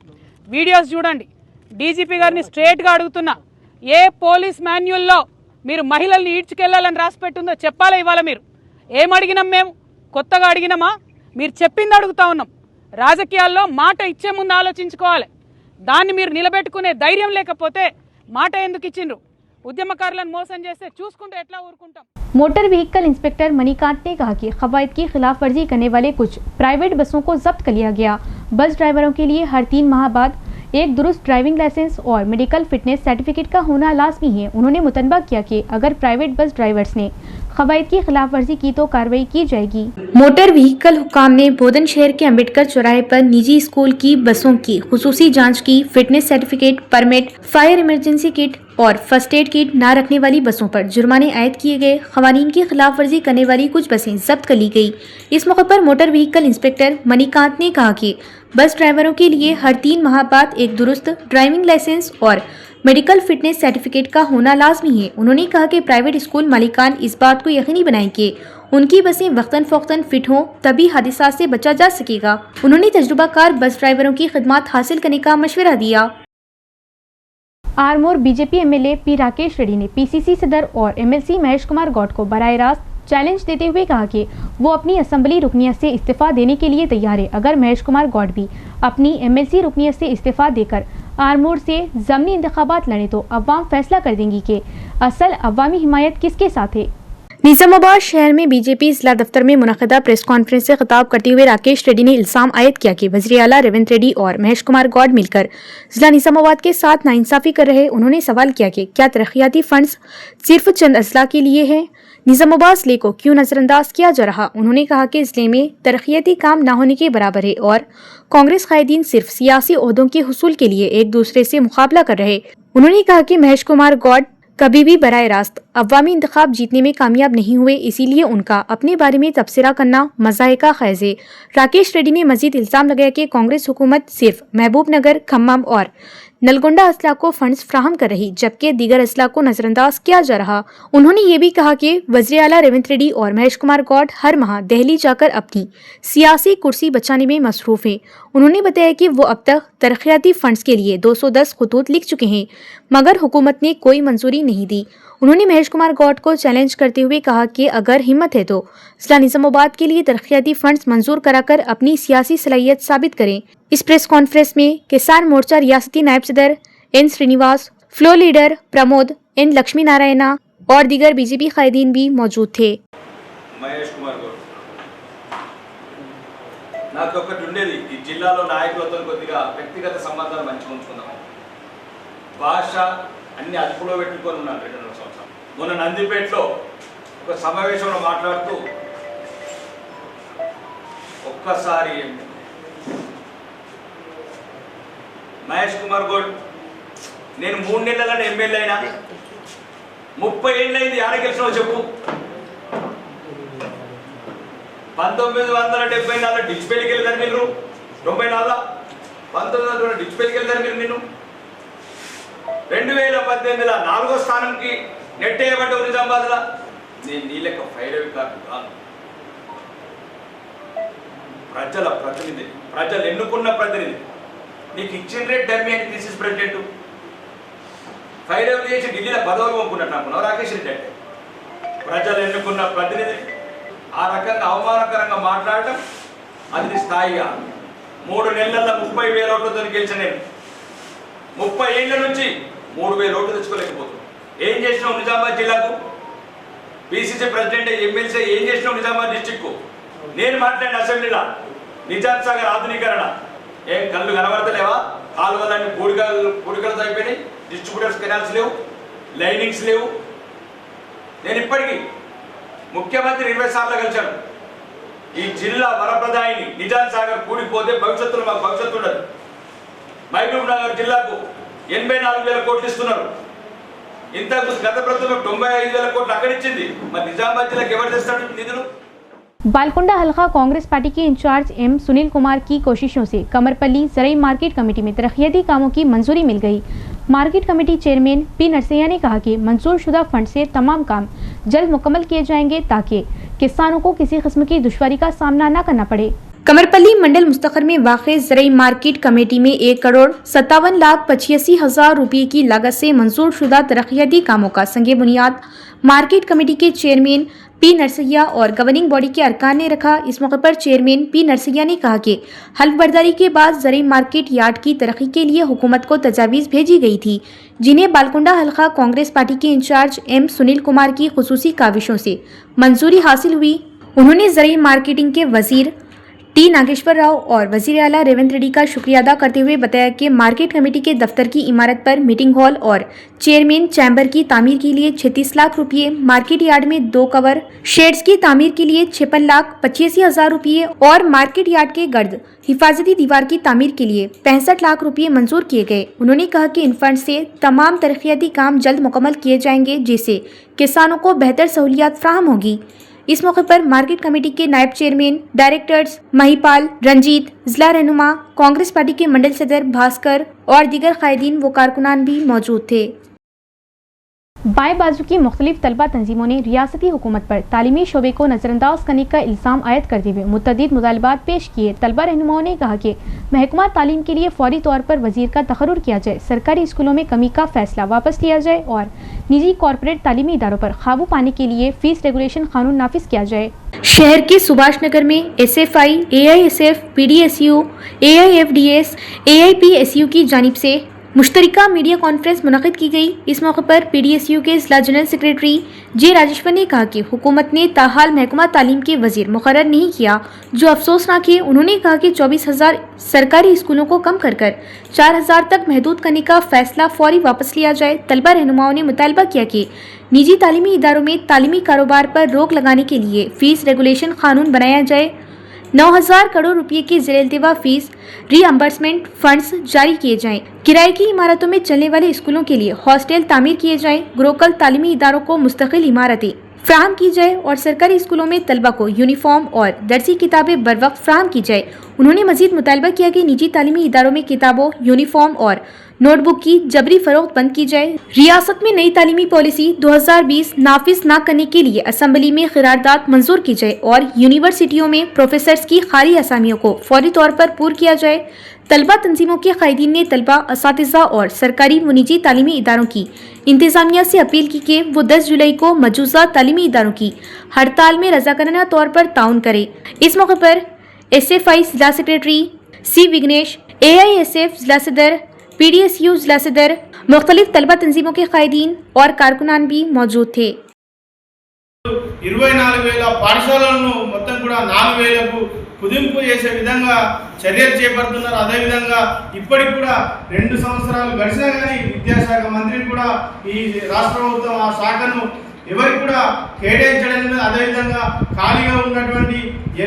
వీడియోస్ చూడండి। డీజీపీ గారిని స్ట్రేట్గా అడుగుతున్నా, ఏ పోలీస్ మాన్యువల్లో మీరు మహిళల్ని ఈడ్చుకెళ్లాలని రాసిపెట్టుందో చెప్పాలా? ఇవాళ మీరు ఏం అడిగినాం? మేము కొత్తగా అడిగినామా? మీరు చెప్పింది అడుగుతా ఉన్నాం। రాజకీయాల్లో మాట ఇచ్చే ముందు ఆలోచించుకోవాలి, దాన్ని మీరు నిలబెట్టుకునే ధైర్యం లేకపోతే మాట ఎందుకు ఇచ్చిండ్రు? ఉద్యమకారులను మోసం చేస్తే చూసుకుంటే ఎట్లా ఊరుకుంటాం? मोटर व्हीकल इंस्पेक्टर मणिकांत ने कहा कि कवायद की खिलाफ वर्जी करने वाले कुछ प्राइवेट बसों को जब्त कर लिया गया। बस ड्राइवरों के लिए हर 3 माह बाद एक दुरुस्त ड्राइविंग लाइसेंस और मेडिकल फिटनेस सर्टिफिकेट का होना लाजमी है। उन्होंने मुतनबा किया कि अगर प्राइवेट बस ड्राइवर्स ने कवायद की खिलाफ वर्जी की तो कार्रवाई की जाएगी। मोटर व्हीकल हुकाम ने बोधन शहर के अम्बेडकर चौराहे पर निजी स्कूल की बसों की खुसूसी जांच की। Fitness certificate, permit, fire emergency kit और फर्स्ट एड किट न रखने वाली बसों पर जुर्माने आयद किए गए। खवानीन की खिलाफ वर्जी करने वाली कुछ बसें जब्त कर ली गई। इस मौके पर मोटर व्हीकल इंस्पेक्टर मणिकांत ने कहा कि बस ड्राइवरों के लिए हर 3 माह बाद एक दुरुस्त ड्राइविंग लाइसेंस और मेडिकल फिटनेस सर्टिफिकेट का होना लाजमी है। उन्होंने कहा कि प्राइवेट स्कूल मालिकान इस बात को यकीनी बनाएं कि उनकी बसें वक्तन फ़ौक्तन फिट हों, तभी हादसा से बचा जा सकेगा। उन्होंने तजुर्बाकार बस ड्राइवरों की खिदमत हासिल करने का मशवरा दिया। Armoor BJP MLA P Rakesh Reddy ने पीसीसी सदर और एमएलसी महेश कुमार गौड को बराह रास्त चैलेंज देते हुए कहा कि वो अपनी असेंबली रुकनियत से इस्तीफा देने के लिए तैयार है। अगर महेश कुमार गौड भी अपनी एमएलसी रुकनियत से इस्तीफा देकर आरमोर से ज़मीनी इंतखाबात लड़े तो अवाम फैसला कर देंगी कि असल अवामी हिमायत किसके साथ है। निजामाबाद शहर में बीजेपी जिला दफ्तर में मुनक़दा प्रेस कॉन्फ्रेंस से खिताब करते हुए राकेश रेड्डी ने इल्ज़ाम आयद किया कि वज़ीर आला रेवंत रेड्डी और महेश कुमार गौड मिलकर जिला निजामाबाद के साथ नाइंसाफ़ी कर रहे। उन्होंने सवाल किया कि क्या तरक्याती फंड्स सिर्फ चंद अजला के लिए हैं? निजामाबाद जिले को क्यों नज़रअंदाज किया जा रहा? उन्होंने कहा कि जिले में तरक्याती काम न होने के बराबर है और कांग्रेस कायदीन सिर्फ सियासी ओहदों के हुसूल के लिए एक दूसरे से मुकाबला कर रहे। उन्होंने कहा कि महेश कुमार गौड कभी भी बराह रास्त अवामी इंतखाब जीतने में कामयाब नहीं हुए, इसीलिए उनका अपने बारे में तबसरा करना मज़ाहिका ख़ैज़ है। राकेश रेड्डी ने मजीद इल्ज़ाम लगाया कि कांग्रेस हुकूमत सिर्फ महबूब नगर, खम्मम और नलगोंडा असला को फंड्स फ्राहम कर रही, जबकि दीगर असला को नज़रअंदाज किया जा रहा। उन्होंने ये भी कहा कि वज़ीर आला रेवंत रेड्डी और महेश कुमार गौड हर माह दिल्ली जाकर अपनी सियासी कुर्सी बचाने में मसरूफ़ हैं। उन्होंने बताया कि वो अब तक तरक्याती फंड्स के लिए 210 खतूत लिख चुके हैं, मगर हुकूमत ने कोई मंजूरी नहीं दी। उन्होंने महेश कुमार गौड को चैलेंज करते हुए कहा कि अगर हिम्मत है तो जिला निजामाबाद के लिए तरक्याती फंड्स मंजूर कराकर अपनी सियासी सलाहियत साबित करें। इस प्रेस कॉन्फ्रेंस में किसान मोर्चा रियासती नायब सदर N Srinivas, floor leader Pramod, N Lakshmi Narayana और दीगर बीजेपी कायदीन भी मौजूद थे। మహేష్ కుమార్ గౌడ్ నాకు ఒకటి ఉండేది, ఈ జిల్లాలో నాయకులతో కొద్దిగా వ్యక్తిగత సంబంధాలు మంచిగా ఉంచుకుందాం, భాష అన్ని అదుపులో పెట్టుకొని ఉన్నాను 2 సంవత్సరాలు. మొన్న నందిపేటలో ఒక సమావేశంలో మాట్లాడుతూ ఒక్కసారి మహేష్ కుమార్ గౌడ్ నేను 3 నెలల ఎమ్మెల్యే అయినా 30 ఏళ్ళైంది, ఆడ గెలిచినావు చెప్పు. 1974 డిస్పెల్కి వెళ్ళారు మీరు, 94 1900 డిస్పెల్కి వెళ్ళారు మీరు. నేను 2018లో 4వ స్థానంకి నెట్టేయబడ్డావు నిజామాబాద్లో. నేను నీ లెక్క ఫైరవి కాదు, ప్రజల ప్రతినిధి, ప్రజలు ఎన్నుకున్న ప్రతినిధి. నీకు ఇచ్చిన రేట్ డమ్మీ అని తీసేసి ప్రెసిడెంట్ ఫైరవి చేసి ఢిల్లీలో పదవులు పంపుకున్నట్టు అనుకున్నావు రాకేష్ రెడ్డి అంటే. ప్రజలు ఎన్నుకున్న ప్రతినిధి ఆ రకంగా అవమానకరంగా మాట్లాడటం అది స్థాయిగా 3 నెలల్లో 30,000 ఓట్లతో గెలిచిన నేను 30 ఏళ్ల నుంచి 3,000 ఓట్లు తెచ్చుకోలేకపోతున్నాను. ఏం చేసినావు నిజామాబాద్ జిల్లాకు? పిసిసి ప్రెసిడెంట్, ఎమ్మెల్సీ ఏం చేసినావు నిజామాబాద్ డిస్టిక్కు? నేను మాట్లాడిన అసెంబ్లీలో నిజాం సాగర్ ఆధునీకరణ ఏం కళ్ళు కనబడతలేవా? కాలువలన్నీ పూడికలతో అయిపోయినాయి, డిస్ట్రిబ్యూటర్స్ కెనాల్స్ లేవు, లైనింగ్స్ లేవు. నేను ఇప్పటికీ ముఖ్యమంత్రి 20 సార్లు కలిశాను. ఈ జిల్లా వరప్రదాయిని నిజాం సాగర్ కూడిపోతే భవిష్యత్తులో మాకు భవిష్యత్తు ఉండదు. మహబూబ్ నగర్ జిల్లాకు 84,000 కోట్లు ఇస్తున్నారు. ఇంతకు గత ప్రభుత్వం 95,000 కోట్లు అక్కడిచ్చింది. మరి నిజామాబాద్ జిల్లాకి ఎవరు తెస్తాడు నిధులు? बालकुंडा हल्का कांग्रेस पार्टी के इंचार्ज एम सुनील कुमार की कोशिशों से कमरपल्ली ज़राई मार्केट कमेटी में तरक्याती कामों की मंजूरी मिल गई। Market committee chairman P Narsaiah ने कहा कि मंजूर शुदा फंड से तमाम काम जल्द मुकम्मल किए जाएंगे ताकि किसानों को किसी किस्म की दुश्वारी का सामना न करना पड़े। कमरपल्ली मंडल मुस्तखर में वाक़ ज़राई मार्केट कमेटी में 1,57,85,000 रुपये की लागत से मंजूर शुदा तरक्याती कामों का संगे बुनियाद मार्केट कमेटी के चेयरमैन पी नरसैया और गवर्निंग बॉडी के अरकान ने रखा। इस मौके पर चेयरमैन पी नरसैया ने कहा कि हल्फ बर्दारी के बाद ज़राई मार्केट यार्ड की तरक्की के लिए हुकूमत को तजावीज़ भेजी गई थी, जिन्हें बालकुंडा हल्का कांग्रेस पार्टी के इंचार्ज एम सुनील कुमार की खुसूसी काविशों से मंजूरी हासिल हुई। उन्होंने ज़राई मार्केटिंग के वजीर टी नागेश्वर राव और वजीर आला रेवंत रेड्डी का शुक्रिया अदा करते हुए बताया कि मार्केट कमेटी के दफ्तर की इमारत पर मीटिंग हॉल और चेयरमैन चैम्बर की तामीर के लिए 36 लाख रुपये, मार्केट यार्ड में 2 कवर शेड्स की तामीर के लिए 56,85,000 रुपये और मार्केट यार्ड के गर्द हिफाजती दीवार की तामीर के लिए 65 लाख रुपये मंजूर किए गए। उन्होंने कहा कि इन फंड से तमाम तरक्याती काम जल्द मुकम्मल किए जाएंगे, जिससे किसानों को बेहतर सहूलियात फ्राहम होगी। इस मौके पर मार्केट कमेटी के नायब चेयरमैन, डायरेक्टर्स महिपाल, रंजीत, जिला रहनुमा, कांग्रेस पार्टी के मंडल सदर भास्कर और दीगर कायदीन व कारकुनान भी मौजूद थे। बाएं बाजू की मुख्तलिफ तलबा तंजीमों ने रियासती हुकूमत पर तालीमी शोबे को नज़रअंदाज करने का इल्ज़ाम आयद करते हुए मुतअद्दिद मुतालबात पेश किए। तलबा रहनुमाओं ने कहा कि महकमा तालीम के लिए फौरी तौर पर वजीर का तकर्रुर किया जाए, सरकारी स्कूलों में कमी का फैसला वापस लिया जाए और निजी कॉरपोरेट तालीमी इदारों पर काबू पाने के लिए फीस रेगुलेशन कानून नाफिज किया जाए। शहर के सुभाष नगर में SFI, AISF, PDSU, AIFDS, AIPSU की जानिब से मुश्तरका मीडिया कॉन्फ्रेंस मुनक़िद की गई। इस मौके पर PDSU के जिला जनरल सेक्रेटरी जे राजेश्वर ने कहा कि हुकूमत ने ताहाल महकमा तालीम के वजीर मुकर्रर नहीं किया, जो अफसोसनाक है। उन्होंने कहा कि 24,000 सरकारी स्कूलों को कम कर 4,000 तक महदूद करने का फैसला फौरी वापस लिया जाए। तलबा रहनुमाओं ने मुतालबा किया कि निजी तालीमी इदारों में तालीमी कारोबार पर रोक लगाने के लिए फीस रेगुलेशन कानून बनाया जाए। 9,000 करोड़ रुपए की ज़ेर-ए-इल्तिवा फीस रीअम्बर्समेंट फंड्स जारी किए जाएं। किराए की इमारतों में चलने वाले स्कूलों के लिए हॉस्टल तामीर किए जाएं। ग्रोकल तालीमी इदारों को मुस्तकिल इमारतें फ्राहम की जाए और सरकारी स्कूलों में तलबा को यूनिफॉर्म और दरसी किताबें बर वक्त फ्राहम की जाए। उन्होंने मजीद मुतालबा किया कि निजी तालीमी इदारों में किताबों, यूनिफॉर्म और नोटबुक की जबरी फरोख्त बंद की जाए। रियासत में नई तालीमी पॉलिसी 2020 नाफिज न करने के लिए असम्बली में क़रारदाद मंजूर की जाए और यूनिवर्सिटियों में प्रोफेसर्स की खाली असामियों को फौरी तौर पर पूर किया जाए। तलबा तंजीमों के कायदीन ने तलबा, असातिज़ा और सरकारी व निजी तालीमी इदारों की इंतजामिया से अपील की कि वो 10 जुलाई को मौजूदा तालीमी इदारों की हड़ताल में रज़ाकाराना तौर पर ताउन करे। इस मौके पर SFI जिला सेक्रेटरी C विग्नेश, AISF जिला सदर, PDSU जिला सदर, मुख्तलिफ तलबा तंजीमों के कायदीन और कारकुनान भी मौजूद थे। 24,000 పాఠశాలలను మొత్తం కూడా 4,000కు కుదింపు చేసే విధంగా చర్యలు చేపడుతున్నారు. అదేవిధంగా ఇప్పటికి కూడా 2 సంవత్సరాలు గడిచినా కానీ విద్యాశాఖ మంత్రి కూడా ఈ రాష్ట్ర ప్రభుత్వం ఆ శాఖను ఎవరికి కూడా కేటాయించడం లేదు. అదేవిధంగా ఖాళీగా ఉన్నటువంటి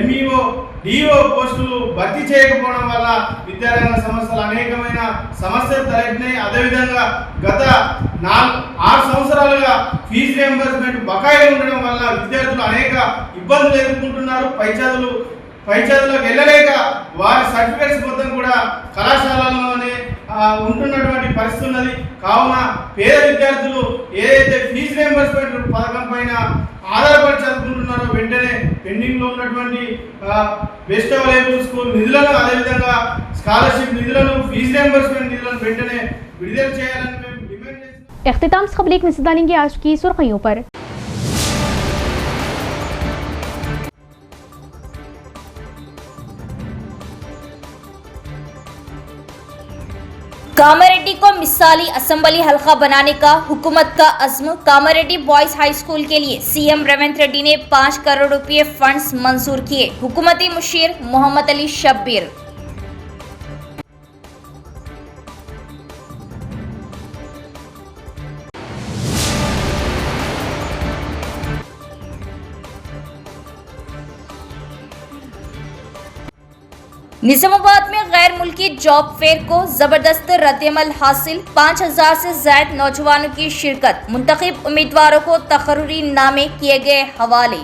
MEO, DO పోస్టులు భర్తీ చేయకపోవడం వల్ల విద్యారంగ సమస్యలు అనేకమైన సమస్యలు తలెత్తినాయి. అదేవిధంగా గత 6 సంవత్సరాలుగా ఫీజు రియంబర్స్మెంట్ బకాయిలు ఉండడం వల్ల విద్యార్థులు అనేక ఇబ్బందులు ఎదుర్కొంటున్నారు. పై చదువులకు వెళ్ళలేక వారి సర్టిఫికెట్స్ మొత్తం కూడా కళాశాలలోనే ఉంటున్నటువంటి పరిస్థితి ఉన్నది. కావున పేద విద్యార్థులు ఏదైతే ఫీజు రియంబర్స్మెంట్ పథకం పైన ఆధారపడి చదువుకుంటున్నారో వెంటనే పెండింగ్లో ఉన్నటువంటి బెస్ట్ అవైలబుల్ స్కూల్ నిధులను, అదేవిధంగా స్కాలర్షిప్ నిధులను, ఫీజు రియంబర్స్మెంట్ నిధులను వెంటనే విడుదల చేయాలని మేము డిమాండ్ చేస్తున్నాం। इख्तिताम से खबर एक नजर डालेंगे आज की सुर्खियों पर। कामारेड्डी को मिसाली असेंबली हल्का बनाने का हुकूमत का अज़्म। कामारेड्डी बॉयज हाई स्कूल के लिए CM रेवंत रेड्डी ने 5 करोड़ रुपए फंड्स मंजूर किए। हुकूमती मुशीर मोहम्मद अली शब्बीर। निजामाबाद में गैर मुल्की जॉब फेयर को जबरदस्त रद्दअमल हासिल। 5,000 से ज्यादा नौजवानों की शिरकत। मुंतखब उम्मीदवारों को तकर्रुरी नामे किए गए हवाले।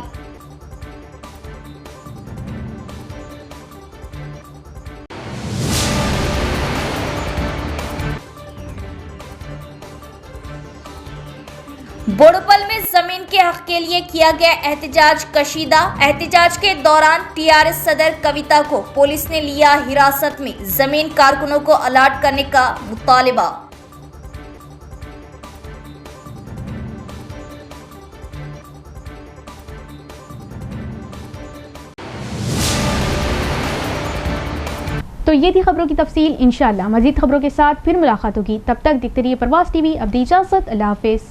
बोड़ोपल में जमीन के हक के लिए किया गया एहतजाज कशीदा। एहतजाज के दौरान TRS सदर कविता को पुलिस ने लिया हिरासत में। जमीन कारकुनों को अलाट करने का मुतालिबा। तो ये थी खबरों की तफसील। इंशाअल्लाह मजीद खबरों के साथ फिर मुलाकात होगी। तब तक देखते रहिए प्रवास टीवी। अब दी इजाज़त, अल्लाह हाफिज़।